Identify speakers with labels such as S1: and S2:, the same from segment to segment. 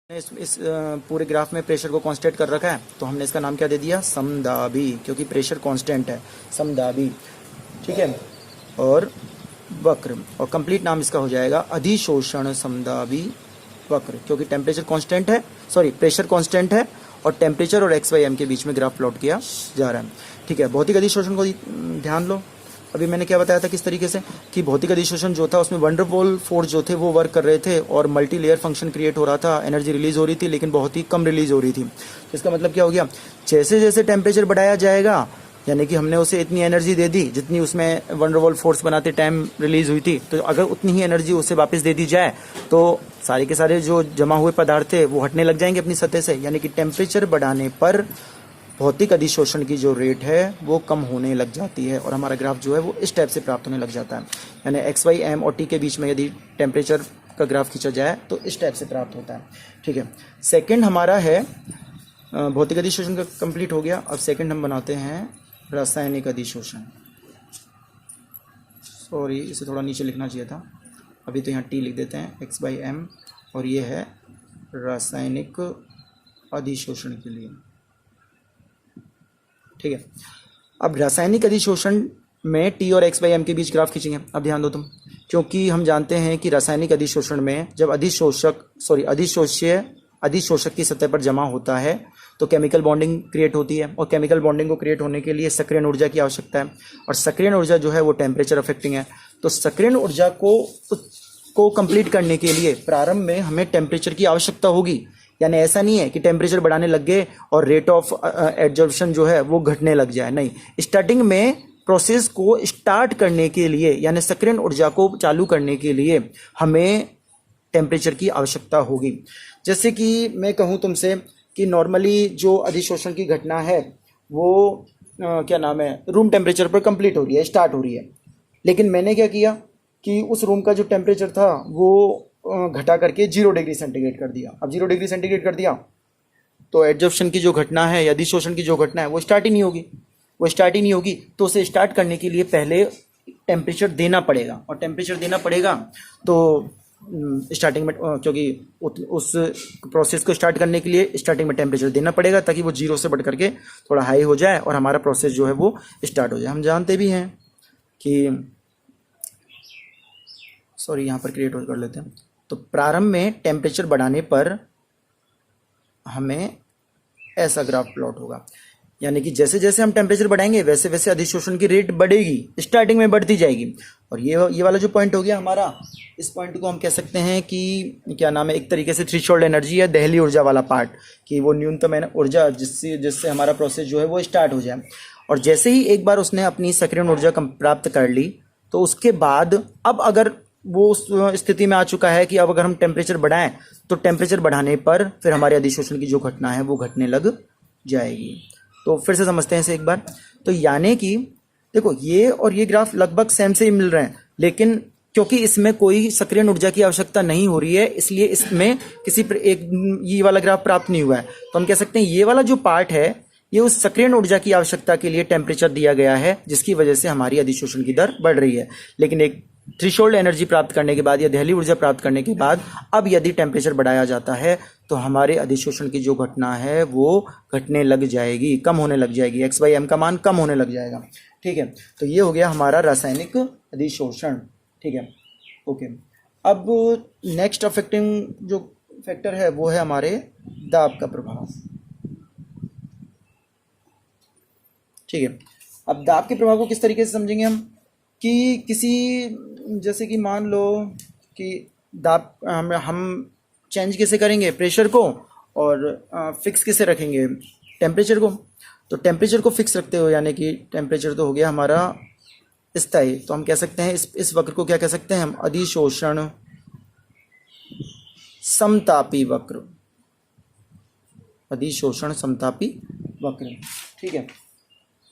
S1: इस पूरे ग्राफ में प्रेशर को कांस्टेंट कर रखा है, तो हमने इसका नाम क्या दे दिया, समदाबी, क्योंकि प्रेशर कांस्टेंट है, समदाबी। ठीक है, और वक्र, और कंप्लीट नाम इसका हो जाएगा अधिशोषण समदाबी वक्र, क्योंकि टेम्परेचर कांस्टेंट है, सॉरी प्रेशर कांस्टेंट है और टेम्परेचर और एक्स वाई एम के बीच में ग्राफ प्लॉट किया जा रहा है। ठीक है, भौतिक अधिशोषण को ध्यान लो। अभी मैंने क्या बताया था किस तरीके से कि भौतिक अधिशोषण जो था उसमें वंडरवॉल फोर्स जो थे वो वर्क कर रहे थे और मल्टी लेयर फंक्शन क्रिएट हो रहा था, एनर्जी रिलीज हो रही थी लेकिन बहुत ही कम रिलीज हो रही थी। तो इसका मतलब क्या हो गया, जैसे जैसे टेम्परेचर बढ़ाया जाएगा, यानी कि हमने उसे इतनी एनर्जी दे दी जितनी उसमें वंडरवॉल फोर्स बनाते टाइम रिलीज हुई थी, तो अगर उतनी ही एनर्जी उसे वापस दे दी जाए तो सारे के सारे जो जमा हुए पदार्थ थे वो हटने लग जाएंगे अपनी सतह से। यानी कि टेम्परेचर बढ़ाने पर भौतिक अधिशोषण की जो रेट है वो कम होने लग जाती है और हमारा ग्राफ जो है वो इस टाइप से प्राप्त होने लग जाता है। यानी एक्स वाई एम और टी के बीच में यदि टेम्परेचर का ग्राफ खींचा जाए तो इस टाइप से प्राप्त होता है। ठीक है, सेकंड हमारा है भौतिक अधिशोषण का कंप्लीट हो गया। अब सेकंड हम बनाते हैं रासायनिक अधिशोषण। सॉरी, इसे थोड़ा नीचे लिखना चाहिए था, अभी तो यहाँ टी लिख देते हैं, एक्स बाई एम, और ये है रासायनिक अधिशोषण के लिए। ठीक है, अब रासायनिक अधिशोषण में टी और एक्स बाई एम के बीच ग्राफ खींचेंगे। अब ध्यान दो तुम, क्योंकि हम जानते हैं कि रासायनिक अधिशोषण में जब अधिशोषक की सतह पर जमा होता है तो केमिकल बॉन्डिंग क्रिएट होती है, और केमिकल बॉन्डिंग को क्रिएट होने के लिए सक्रियण ऊर्जा की आवश्यकता है, और सक्रियण ऊर्जा जो है वो टेम्परेचर अफेक्टिंग है। तो सक्रियण ऊर्जा को कंप्लीट करने के लिए प्रारंभ में हमें टेम्परेचर की आवश्यकता होगी। यानी ऐसा नहीं है कि टेम्परेचर बढ़ाने लग गए और रेट ऑफ एब्जॉर्प्शन जो है वो घटने लग जाए, नहीं। स्टार्टिंग में प्रोसेस को स्टार्ट करने के लिए यानी सक्रियण ऊर्जा को चालू करने के लिए हमें टेम्परेचर की आवश्यकता होगी। जैसे कि मैं कहूँ तुमसे कि नॉर्मली जो अधिशोषण की घटना है वो क्या नाम है, रूम टेम्परेचर पर कंप्लीट हो रही है, स्टार्ट हो रही है, लेकिन मैंने क्या किया कि उस रूम का जो टेम्परेचर था वो घटा करके 0 डिग्री सेंटीग्रेड कर दिया। अब 0 डिग्री सेंटीग्रेड कर दिया तो एड्जॉर्प्शन की जो घटना है या अधिशोषण की जो घटना है वो स्टार्ट ही नहीं होगी, तो उसे स्टार्ट करने के लिए पहले टेम्परेचर देना पड़ेगा, और टेम्परेचर देना पड़ेगा तो स्टार्टिंग में, क्योंकि उस प्रोसेस को स्टार्ट करने के लिए स्टार्टिंग में टेम्परेचर देना पड़ेगा ताकि वो 0 से बढ़ करके थोड़ा हाई हो जाए और हमारा प्रोसेस जो है वो स्टार्ट हो जाए। हम जानते भी हैं कि सॉरी यहाँ पर क्रिएट कर लेते हैं, तो प्रारंभ में टेम्परेचर बढ़ाने पर हमें ऐसा ग्राफ प्लॉट होगा। यानी कि जैसे जैसे हम टेम्परेचर बढ़ाएंगे वैसे वैसे अधिशोषण की रेट बढ़ेगी, स्टार्टिंग में बढ़ती जाएगी। और ये वाला जो पॉइंट हो गया हमारा, इस पॉइंट को हम कह सकते हैं कि क्या नाम है, एक तरीके से थ्रेशोल्ड एनर्जी या दहली ऊर्जा वाला पार्ट, कि वो न्यूनतम ऊर्जा जिससे हमारा प्रोसेस जो है वो स्टार्ट हो जाए। और जैसे ही एक बार उसने अपनी सक्रियण ऊर्जा प्राप्त कर ली तो उसके बाद अब अगर वो उस स्थिति में आ चुका है कि अब अगर हम टेम्परेचर बढ़ाएं तो टेम्परेचर बढ़ाने पर फिर हमारे अधिशोषण की जो घटना है वो घटने लग जाएगी। तो फिर से समझते हैं इसे एक बार। तो यानी कि देखो ये और ये ग्राफ लगभग सेम से ही मिल रहे हैं, लेकिन क्योंकि इसमें कोई सक्रियण ऊर्जा की आवश्यकता नहीं हो रही है इसलिए इसमें किसी एक ये वाला ग्राफ प्राप्त नहीं हुआ है। तो हम कह सकते हैं ये वाला जो पार्ट है ये उस सक्रियण ऊर्जा की आवश्यकता के लिए टेम्परेचर दिया गया है, जिसकी वजह से हमारी अधिशोषण की दर बढ़ रही है। लेकिन एक थ्रेशोल्ड एनर्जी प्राप्त करने के बाद या दहली ऊर्जा प्राप्त करने के बाद अब यदि टेम्परेचर बढ़ाया जाता है तो हमारे अधिशोषण की जो घटना है वो घटने लग जाएगी, कम होने लग जाएगी, एक्स बाई एम का मान कम होने लग जाएगा। ठीक है, तो ये हो गया हमारा रासायनिक अधिशोषण। ठीक है, ओके। अब नेक्स्ट अफेक्टिंग जो फैक्टर है वो है हमारे दाब का प्रभाव। ठीक है, अब दाब के प्रभाव को किस तरीके से समझेंगे हम कि किसी, जैसे कि मान लो कि दाब हम चेंज कैसे करेंगे प्रेशर को, और फिक्स कैसे रखेंगे टेम्परेचर को। तो टेम्परेचर को फिक्स रखते हो, यानी कि टेम्परेचर तो हो गया हमारा स्थायी, तो हम कह सकते हैं इस वक्र को क्या कह सकते हैं हम, अधिशोषण समतापी वक्र, अधिशोषण समतापी वक्र। ठीक है,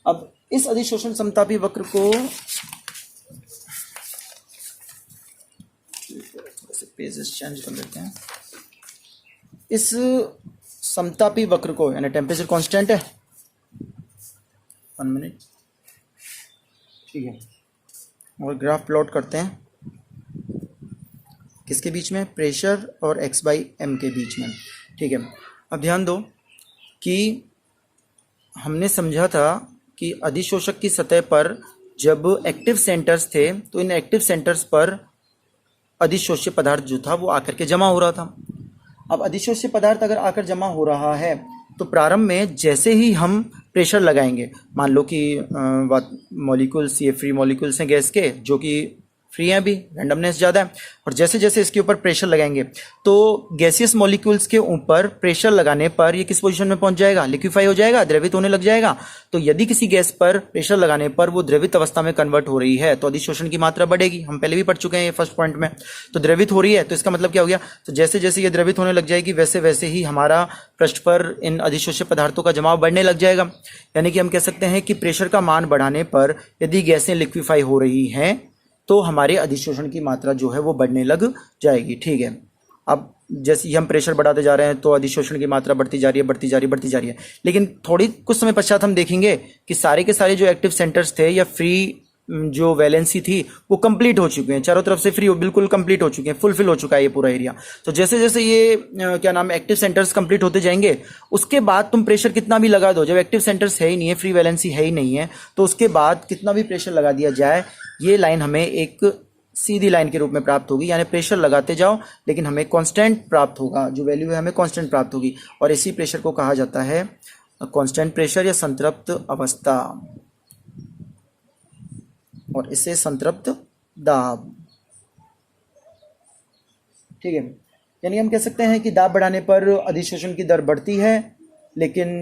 S1: अब इस अधिशोषण समतापी वक्र को पेजेस चेंज कर लेते हैं। इस समतापी वक्र को, यानी टेम्परेचर कांस्टेंट है, 1 मिनट, ठीक है, और ग्राफ प्लॉट करते हैं किसके बीच में, प्रेशर और एक्स बाई एम के बीच में। ठीक है, अब ध्यान दो कि हमने समझा था कि अधिशोषक की सतह पर जब एक्टिव सेंटर्स थे तो इन एक्टिव सेंटर्स पर अधिशोष्य पदार्थ जो था वो आकर के जमा हो रहा था। अब अधिशोष्य पदार्थ अगर आकर जमा हो रहा है तो प्रारंभ में जैसे ही हम प्रेशर लगाएंगे, मान लो कि मॉलिक्यूल्स ये फ्री मॉलिक्यूल्स हैं गैस के जो कि फ्री हैं, अभी रैंडमनेस ज़्यादा है, और जैसे जैसे इसके ऊपर प्रेशर लगाएंगे तो गैसियस मॉलिक्यूल्स के ऊपर प्रेशर लगाने पर ये किस पोजीशन में पहुंच जाएगा, लिक्विफाई हो जाएगा, द्रवित होने लग जाएगा। तो यदि किसी गैस पर प्रेशर लगाने पर वो द्रवित अवस्था में कन्वर्ट हो रही है तो अधिशोषण की मात्रा बढ़ेगी। हम पहले भी पढ़ चुके हैं ये फर्स्ट पॉइंट में। तो द्रवित हो रही है तो इसका मतलब क्या हो गया, तो जैसे जैसे ये द्रवित होने लग जाएगी वैसे वैसे ही हमारा पृष्ठ पर इन अधिशोष्य पदार्थों का जमाव बढ़ने लग जाएगा। यानी कि हम कह सकते हैं कि प्रेशर का मान बढ़ाने पर यदि गैसें लिक्विफाई हो रही हैं तो हमारे अधिशोषण की मात्रा जो है वो बढ़ने लग जाएगी। ठीक है, अब जैसे ही हम प्रेशर बढ़ाते जा रहे हैं तो अधिशोषण की मात्रा बढ़ती जा रही है, बढ़ती जा रही है, बढ़ती जा रही है। लेकिन थोड़ी कुछ समय पश्चात हम देखेंगे कि सारे के सारे जो एक्टिव सेंटर्स थे या फ्री जो वैलेंसी थी वो कंप्लीट हो चुके हैं, चारों तरफ से फ्री बिल्कुल कंप्लीट हो चुके हैं, फुलफिल हो चुका है ये पूरा एरिया। तो जैसे जैसे ये क्या नाम एक्टिव सेंटर्स कंप्लीट होते जाएंगे उसके बाद तुम प्रेशर कितना भी लगा दो, जब एक्टिव सेंटर्स है ही नहीं है, फ्री वैलेंसी है ही नहीं है, तो उसके बाद कितना भी प्रेशर लगा दिया जाए ये लाइन हमें एक सीधी लाइन के रूप में प्राप्त होगी। यानी प्रेशर लगाते जाओ लेकिन हमें कांस्टेंट प्राप्त होगा, जो वैल्यू है हमें कांस्टेंट प्राप्त होगी, और इसी प्रेशर को कहा जाता है कांस्टेंट प्रेशर या संतृप्त अवस्था, और इसे संतृप्त दाब। ठीक है, यानी हम कह सकते हैं कि दाब बढ़ाने पर अधिशोषण की दर बढ़ती है, लेकिन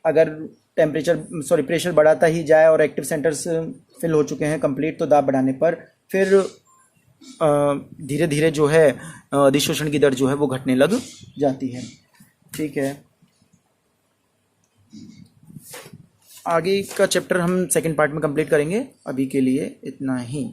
S1: अगर प्रेशर बढ़ाता ही जाए और एक्टिव सेंटर्स फिल हो चुके हैं कंप्लीट तो दाब बढ़ाने पर फिर धीरे धीरे जो है अधिशोषण की दर जो है वो घटने लग जाती है। ठीक है, आगे का चैप्टर हम सेकंड पार्ट में कंप्लीट करेंगे, अभी के लिए इतना ही।